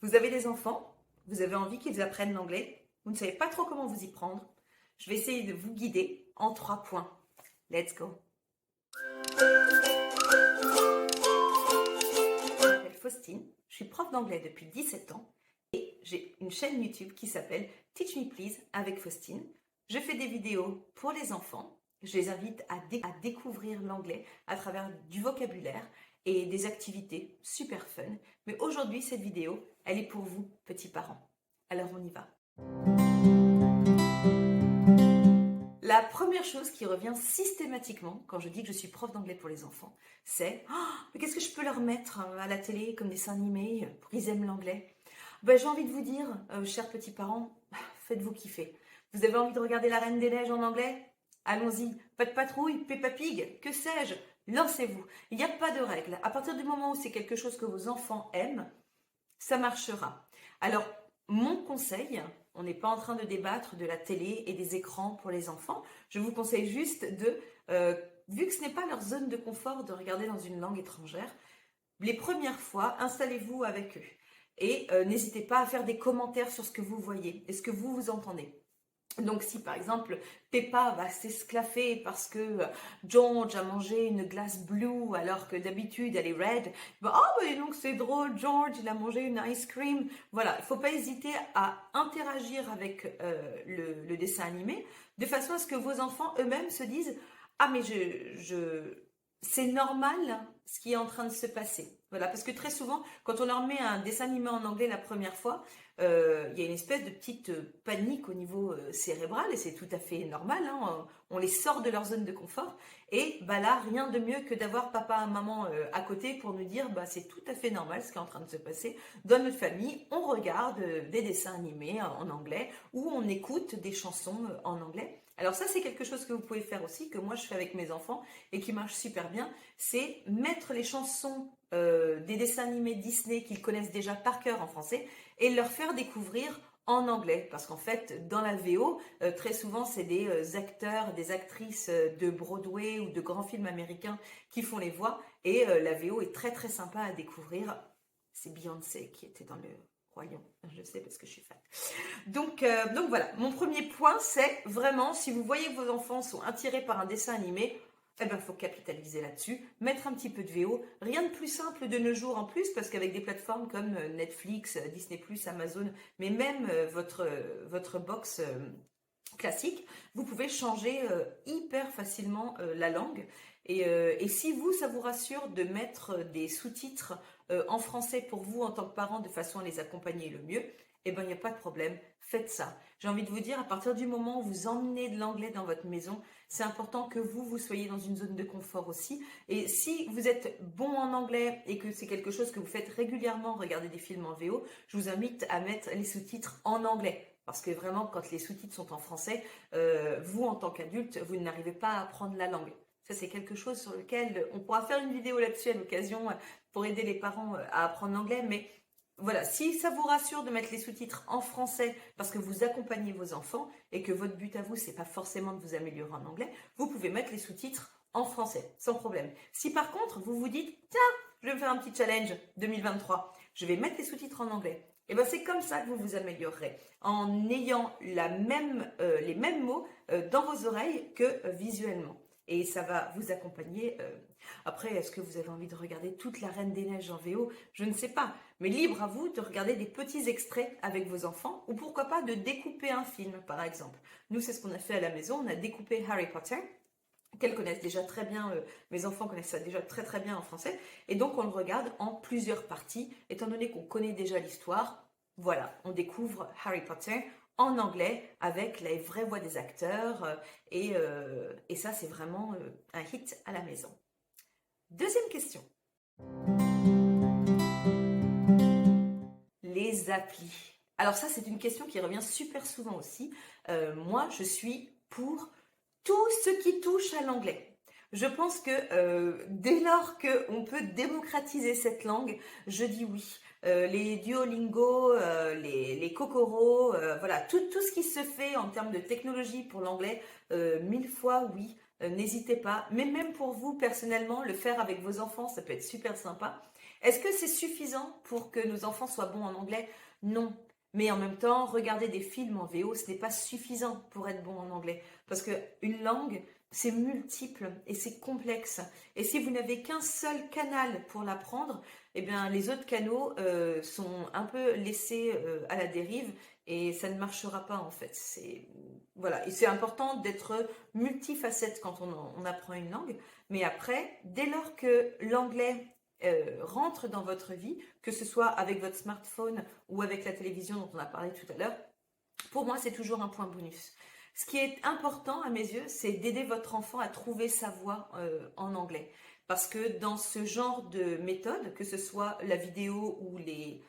Vous avez des enfants, vous avez envie qu'ils apprennent l'anglais, vous ne savez pas trop comment vous y prendre. Je vais essayer de vous guider en 3 points. Let's go. Je m'appelle Faustine, je suis prof d'anglais depuis 17 ans et j'ai une chaîne YouTube qui s'appelle Teach Me Please avec Faustine. Je fais des vidéos pour les enfants. Je les invite à découvrir l'anglais à travers du vocabulaire et des activités super fun. Mais aujourd'hui, cette vidéo, elle est pour vous, petits parents. Alors on y va. La première chose qui revient systématiquement quand je dis que je suis prof d'anglais pour les enfants, c'est mais qu'est-ce que je peux leur mettre à la télé comme dessin animé pour qu'ils aiment l'anglais? J'ai envie de vous dire, chers petits parents, faites-vous kiffer. Vous avez envie de regarder La Reine des Neiges en anglais? Allons-y. Pas de patrouille, Peppa Pig, que sais-je? Lancez-vous. Il n'y a pas de règle. À partir du moment où c'est quelque chose que vos enfants aiment, ça marchera. Alors, mon conseil, on n'est pas en train de débattre de la télé et des écrans pour les enfants. Je vous conseille juste vu que ce n'est pas leur zone de confort de regarder dans une langue étrangère, les premières fois, installez-vous avec eux. Et n'hésitez pas à faire des commentaires sur ce que vous voyez et ce que vous entendez. Donc si par exemple Peppa va s'esclaffer parce que George a mangé une glace blue alors que d'habitude elle est red, donc c'est drôle, George il a mangé une ice cream. Voilà, il ne faut pas hésiter à interagir avec le dessin animé de façon à ce que vos enfants eux-mêmes se disent ah mais c'est normal ce qui est en train de se passer. Voilà, parce que très souvent, quand on leur met un dessin animé en anglais la première fois, il y a une espèce de petite panique au niveau cérébral et c'est tout à fait normal. Hein, on les sort de leur zone de confort et là, rien de mieux que d'avoir papa et maman à côté pour nous dire c'est tout à fait normal ce qui est en train de se passer. Dans notre famille, on regarde des dessins animés en anglais ou on écoute des chansons en anglais. Alors ça, c'est quelque chose que vous pouvez faire aussi, que moi je fais avec mes enfants et qui marche super bien, c'est mettre les chansons des dessins animés Disney qu'ils connaissent déjà par cœur en français et leur faire découvrir en anglais. Parce qu'en fait, dans la VO, très souvent, c'est des acteurs, des actrices de Broadway ou de grands films américains qui font les voix. Et la VO est très très sympa à découvrir. C'est Beyoncé qui était dans le Roi Lion. Je sais parce que je suis fan. Donc voilà, mon premier point, c'est vraiment, si vous voyez que vos enfants sont attirés par un dessin animé, faut capitaliser là-dessus, mettre un petit peu de VO. Rien de plus simple de nos jours en plus, parce qu'avec des plateformes comme Netflix, Disney+, Amazon, mais même votre box classique, vous pouvez changer hyper facilement la langue. Et si ça vous rassure de mettre des sous-titres en français pour vous en tant que parent de façon à les accompagner le mieux, il n'y a pas de problème, faites ça. J'ai envie de vous dire, à partir du moment où vous emmenez de l'anglais dans votre maison, c'est important que vous soyez dans une zone de confort aussi. Et si vous êtes bon en anglais et que c'est quelque chose que vous faites régulièrement, regarder des films en VO, je vous invite à mettre les sous-titres en anglais. Parce que vraiment, quand les sous-titres sont en français, vous, en tant qu'adulte, vous n'arrivez pas à apprendre la langue. Ça, c'est quelque chose sur lequel on pourra faire une vidéo là-dessus à l'occasion pour aider les parents à apprendre l'anglais. Mais voilà, si ça vous rassure de mettre les sous-titres en français parce que vous accompagnez vos enfants et que votre but à vous, c'est pas forcément de vous améliorer en anglais, vous pouvez mettre les sous-titres en français, sans problème. Si par contre, vous vous dites, tiens, je vais me faire un petit challenge 2023, je vais mettre les sous-titres en anglais, et c'est comme ça que vous vous améliorerez, en ayant les mêmes mots dans vos oreilles que visuellement. Et ça va vous accompagner. Après, est-ce que vous avez envie de regarder toute la Reine des Neiges en VO? Je ne sais pas. Mais libre à vous de regarder des petits extraits avec vos enfants ou pourquoi pas de découper un film, par exemple. Nous, c'est ce qu'on a fait à la maison. On a découpé Harry Potter, qu'elles connaissent déjà très bien, mes enfants connaissent ça déjà très très bien en français. Et donc, on le regarde en plusieurs parties. Étant donné qu'on connaît déjà l'histoire, voilà, on découvre Harry Potter en anglais avec les vraies voix des acteurs. Et ça, c'est vraiment un hit à la maison. Deuxième question. Les applis. Alors ça, c'est une question qui revient super souvent aussi. Moi, je suis pour tout ce qui touche à l'anglais. Je pense que dès lors qu'on peut démocratiser cette langue, je dis oui. Les Duolingo, les Kokoro, voilà, tout ce qui se fait en termes de technologie pour l'anglais, 1000 fois oui. N'hésitez pas, mais même pour vous personnellement, le faire avec vos enfants, ça peut être super sympa. Est-ce que c'est suffisant pour que nos enfants soient bons en anglais? Non. Mais en même temps, regarder des films en VO, ce n'est pas suffisant pour être bon en anglais. Parce qu'une langue, c'est multiple et c'est complexe. Et si vous n'avez qu'un seul canal pour l'apprendre, eh bien, les autres canaux sont un peu laissés à la dérive et ça ne marchera pas en fait. Voilà. Et c'est important d'être multifacette quand on apprend une langue. Mais après, dès lors que l'anglais rentre dans votre vie, que ce soit avec votre smartphone ou avec la télévision dont on a parlé tout à l'heure, pour moi, c'est toujours un point bonus. Ce qui est important à mes yeux, c'est d'aider votre enfant à trouver sa voie en anglais. Parce que dans ce genre de méthode, que ce soit la vidéo ou les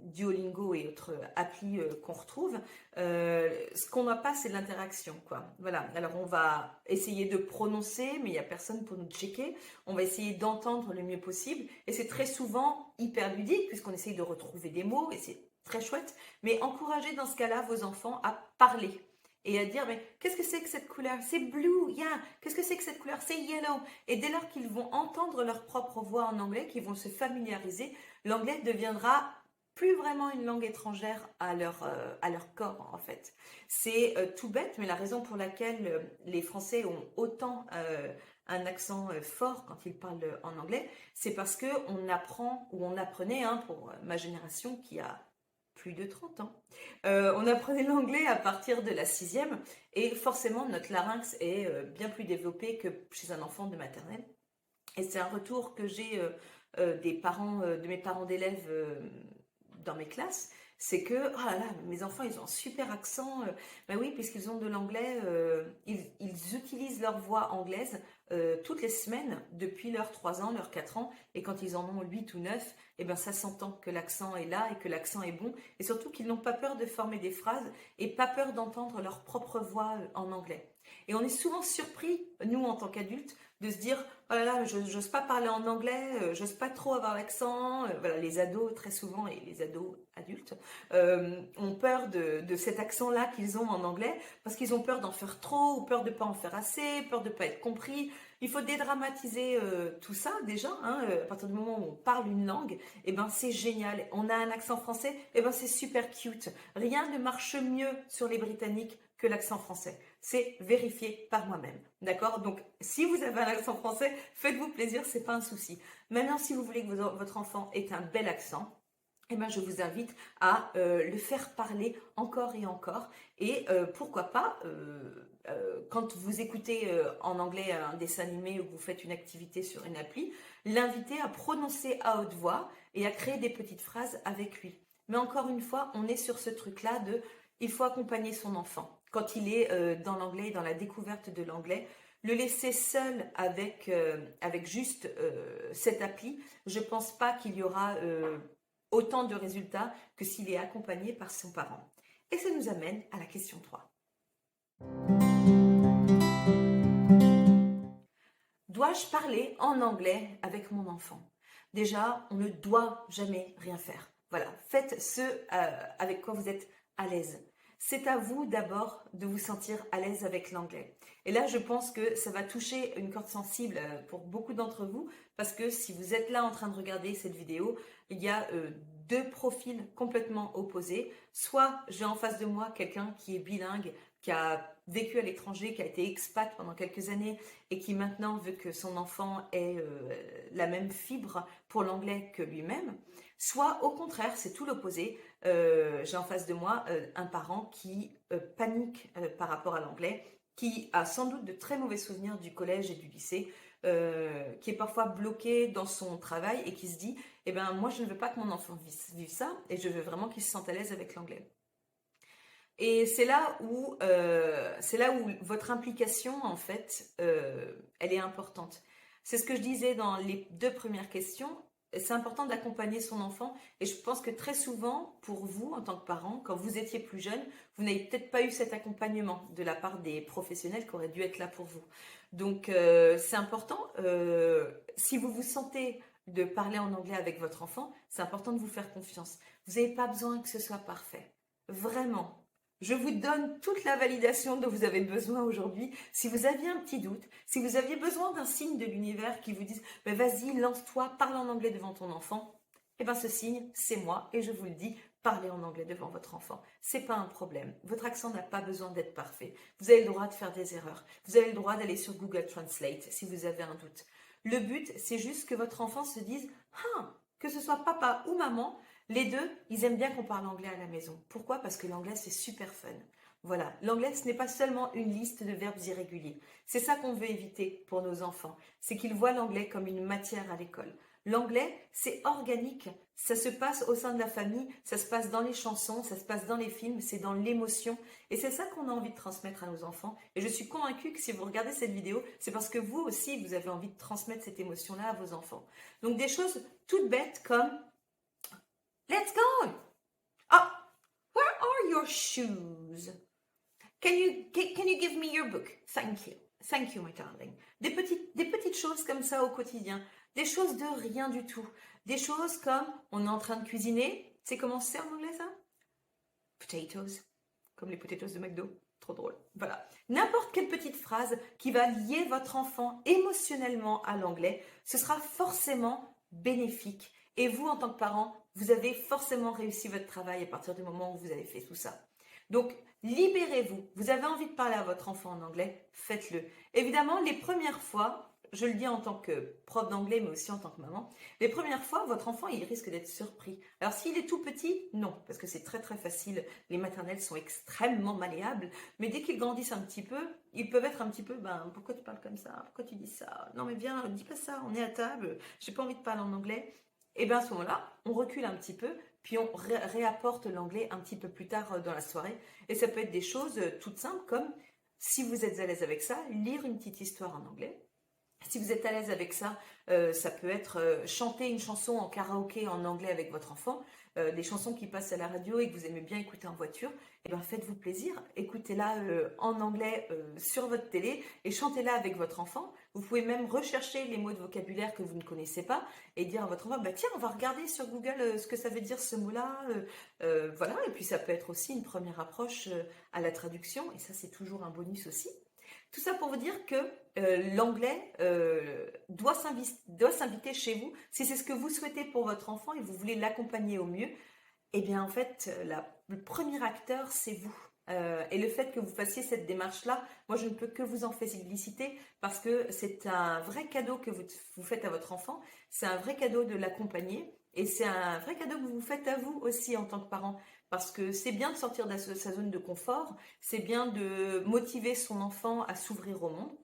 Duolingo et autres applis qu'on retrouve, ce qu'on n'a pas, c'est de l'interaction, quoi. Voilà. Alors, on va essayer de prononcer, mais il n'y a personne pour nous checker. On va essayer d'entendre le mieux possible. Et c'est très souvent hyper ludique, puisqu'on essaye de retrouver des mots, et c'est très chouette. Mais encouragez dans ce cas-là vos enfants à parler et à dire, mais qu'est-ce que c'est que cette couleur? C'est blue, yeah. Qu'est-ce que c'est que cette couleur? C'est yellow. Et dès lors qu'ils vont entendre leur propre voix en anglais, qu'ils vont se familiariser, l'anglais deviendra plus vraiment une langue étrangère à leur corps, en fait. C'est tout bête, mais la raison pour laquelle les Français ont autant un accent fort quand ils parlent en anglais, c'est parce qu'on apprend, ou on apprenait, hein, pour ma génération qui a plus de 30 ans. On apprenait l'anglais à partir de la sixième et forcément notre larynx est bien plus développé que chez un enfant de maternelle. Et c'est un retour que j'ai des parents, de mes parents d'élèves dans mes classes, c'est que, oh là là, mes enfants, ils ont un super accent. Ben oui, puisqu'ils ont de l'anglais, ils utilisent leur voix anglaise toutes les semaines depuis leurs 3 ans, leurs 4 ans. Et quand ils en ont 8 ou 9, eh ben, ça s'entend que l'accent est là et que l'accent est bon. Et surtout qu'ils n'ont pas peur de former des phrases et pas peur d'entendre leur propre voix en anglais. Et on est souvent surpris, nous en tant qu'adultes, de se dire oh là là, j'ose pas parler en anglais, j'ose pas trop avoir l'accent. Voilà, les ados très souvent et les ados adultes ont peur de cet accent-là qu'ils ont en anglais parce qu'ils ont peur d'en faire trop ou peur de pas en faire assez, peur de pas être compris. Il faut dédramatiser tout ça déjà. Hein, à partir du moment où on parle une langue, eh ben c'est génial. On a un accent français, eh ben c'est super cute. Rien ne marche mieux sur les Britanniques que l'accent français. C'est vérifié par moi-même. D'accord? Donc, si vous avez un accent français, faites-vous plaisir, c'est pas un souci. Maintenant, si vous voulez que votre enfant ait un bel accent, eh ben, je vous invite à le faire parler encore et encore. Et pourquoi pas, quand vous écoutez en anglais un dessin animé ou que vous faites une activité sur une appli, l'inviter à prononcer à haute voix et à créer des petites phrases avec lui. Mais encore une fois, on est sur ce truc-là de il faut accompagner son enfant. Quand il est dans l'anglais, dans la découverte de l'anglais, le laisser seul avec juste cette appli, je ne pense pas qu'il y aura autant de résultats que s'il est accompagné par son parent. Et ça nous amène à la question 3. Dois-je parler en anglais avec mon enfant? Déjà, on ne doit jamais rien faire. Voilà, faites ce avec quoi vous êtes à l'aise. C'est à vous d'abord de vous sentir à l'aise avec l'anglais. Et là, je pense que ça va toucher une corde sensible pour beaucoup d'entre vous, parce que si vous êtes là en train de regarder cette vidéo, il y a deux profils complètement opposés. Soit j'ai en face de moi quelqu'un qui est bilingue, qui a vécu à l'étranger, qui a été expat pendant quelques années et qui maintenant veut que son enfant ait la même fibre pour l'anglais que lui-même. Soit au contraire, c'est tout l'opposé. J'ai en face de moi un parent qui panique par rapport à l'anglais, qui a sans doute de très mauvais souvenirs du collège et du lycée, qui est parfois bloqué dans son travail et qui se dit « Eh ben moi, je ne veux pas que mon enfant vive ça et je veux vraiment qu'il se sente à l'aise avec l'anglais. » Et c'est là où votre implication, en fait, elle est importante. C'est ce que je disais dans les 2 premières questions. C'est important d'accompagner son enfant. Et je pense que très souvent, pour vous, en tant que parent, quand vous étiez plus jeune, vous n'avez peut-être pas eu cet accompagnement de la part des professionnels qui auraient dû être là pour vous. Donc, c'est important. Si vous vous sentez de parler en anglais avec votre enfant, c'est important de vous faire confiance. Vous n'avez pas besoin que ce soit parfait. Vraiment. Je vous donne toute la validation dont vous avez besoin aujourd'hui. Si vous aviez un petit doute, si vous aviez besoin d'un signe de l'univers qui vous dise ben vas-y, lance-toi, parle en anglais devant ton enfant, eh bien ce signe, c'est moi et je vous le dis, parlez en anglais devant votre enfant. C'est pas un problème. Votre accent n'a pas besoin d'être parfait. Vous avez le droit de faire des erreurs. Vous avez le droit d'aller sur Google Translate si vous avez un doute. Le but, c'est juste que votre enfant se dise ah, que ce soit papa ou maman, les deux, ils aiment bien qu'on parle anglais à la maison. Pourquoi? Parce que l'anglais, c'est super fun. Voilà, l'anglais, ce n'est pas seulement une liste de verbes irréguliers. C'est ça qu'on veut éviter pour nos enfants. C'est qu'ils voient l'anglais comme une matière à l'école. L'anglais, c'est organique. Ça se passe au sein de la famille, ça se passe dans les chansons, ça se passe dans les films, c'est dans l'émotion. Et c'est ça qu'on a envie de transmettre à nos enfants. Et je suis convaincue que si vous regardez cette vidéo, c'est parce que vous aussi, vous avez envie de transmettre cette émotion-là à vos enfants. Donc des choses toutes bêtes comme Let's go! Oh, where are your shoes? Can you give me your book? Thank you. Thank you, my darling. Des petites choses comme ça au quotidien. Des choses de rien du tout. Des choses comme on est en train de cuisiner. C'est comment c'est en anglais ça? Potatoes. Comme les potatoes de McDo. Trop drôle. Voilà. N'importe quelle petite phrase qui va lier votre enfant émotionnellement à l'anglais, ce sera forcément bénéfique. Et vous, en tant que parent, vous avez forcément réussi votre travail à partir du moment où vous avez fait tout ça. Donc, libérez-vous. Vous avez envie de parler à votre enfant en anglais, faites-le. Évidemment, les premières fois, je le dis en tant que prof d'anglais, mais aussi en tant que maman, les premières fois, votre enfant, il risque d'être surpris. Alors, s'il est tout petit, non, parce que c'est très très facile. Les maternelles sont extrêmement malléables, mais dès qu'ils grandissent un petit peu, ils peuvent être un petit peu, pourquoi tu parles comme ça? Pourquoi tu dis ça? Non, mais viens, dis pas ça, on est à table, j'ai pas envie de parler en anglais. Et bien à ce moment-là, on recule un petit peu, puis on réapporte l'anglais un petit peu plus tard dans la soirée. Et ça peut être des choses toutes simples comme, si vous êtes à l'aise avec ça, lire une petite histoire en anglais. Si vous êtes à l'aise avec ça, ça peut être chanter une chanson en karaoké en anglais avec votre enfant, des chansons qui passent à la radio et que vous aimez bien écouter en voiture, et bien faites-vous plaisir, écoutez-la en anglais sur votre télé et chantez-la avec votre enfant. Vous pouvez même rechercher les mots de vocabulaire que vous ne connaissez pas et dire à votre enfant, tiens, on va regarder sur Google ce que ça veut dire ce mot-là. Voilà, et puis ça peut être aussi une première approche à la traduction, et ça c'est toujours un bonus aussi. Tout ça pour vous dire que l'anglais doit s'inviter chez vous. Si c'est ce que vous souhaitez pour votre enfant et vous voulez l'accompagner au mieux, eh bien en fait, le premier acteur, c'est vous. Et le fait que vous fassiez cette démarche-là, moi je ne peux que vous en féliciter parce que c'est un vrai cadeau que vous faites à votre enfant, c'est un vrai cadeau de l'accompagner et c'est un vrai cadeau que vous faites à vous aussi en tant que parent. Parce que c'est bien de sortir de sa zone de confort, c'est bien de motiver son enfant à s'ouvrir au monde.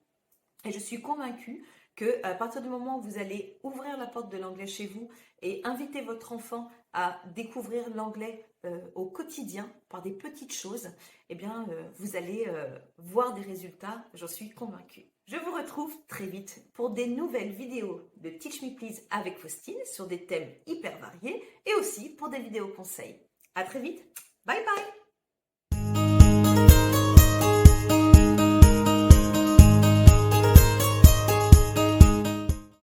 Et je suis convaincue qu'à partir du moment où vous allez ouvrir la porte de l'anglais chez vous et inviter votre enfant à découvrir l'anglais au quotidien par des petites choses, eh bien, vous allez voir des résultats, j'en suis convaincue. Je vous retrouve très vite pour des nouvelles vidéos de Teach Me Please avec Faustine sur des thèmes hyper variés et aussi pour des vidéos conseils. À très vite, bye bye!